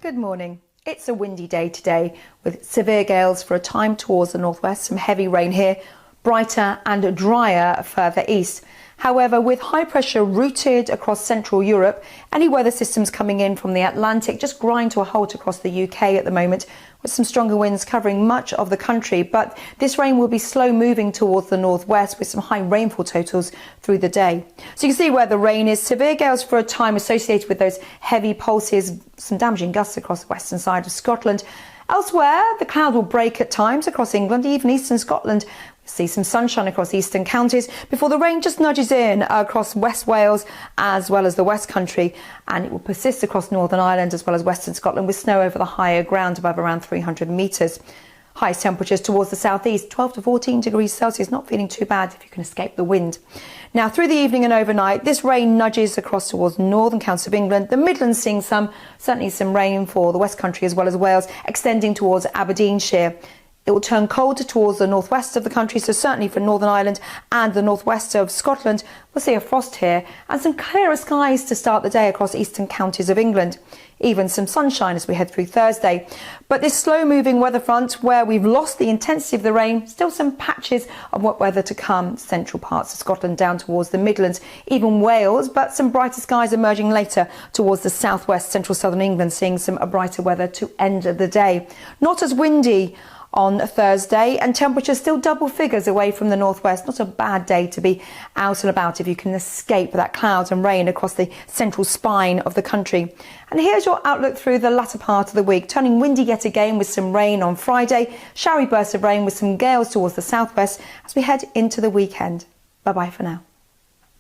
Good morning. It's a windy day today with severe gales for a time towards the northwest, some heavy rain here, brighter and drier further east. However, with high pressure routed across Central Europe, any weather systems coming in from the Atlantic just grind to a halt across the UK at the moment, with some stronger winds covering much of the country. But this rain will be slow moving towards the northwest with some high rainfall totals through the day. So you can see where the rain is. Severe gales for a time associated with those heavy pulses, some damaging gusts across the western side of Scotland. Elsewhere, the cloud will break at times across England, even eastern Scotland. We'll see some sunshine across eastern counties before the rain just nudges in across West Wales as well as the West Country, and it will persist across Northern Ireland as well as Western Scotland with snow over the higher ground above around 300 metres. Highest temperatures towards the southeast, 12 to 14 degrees Celsius, not feeling too bad if you can escape the wind. Now, through the evening and overnight, this rain nudges across towards northern counties of England. The Midlands seeing certainly some rain for the West Country as well as Wales, extending towards Aberdeenshire. It will turn colder towards the northwest of the country, so certainly for Northern Ireland and the northwest of Scotland, we'll see a frost here and some clearer skies to start the day across eastern counties of England. Even some sunshine as we head through Thursday. But this slow-moving weather front, where we've lost the intensity of the rain, still some patches of wet weather to come. Central parts of Scotland down towards the Midlands, even Wales, but some brighter skies emerging later towards the southwest, central southern England, seeing some brighter weather to end the day. Not as windy on Thursday, and temperatures still double figures away from the northwest. Not a bad day to be out and about if you can escape that clouds and rain across the central spine of the country. And here's your outlook through the latter part of the week. Turning windy yet again with some rain on Friday, showery bursts of rain with some gales towards the southwest as we head into the weekend. Bye bye for now.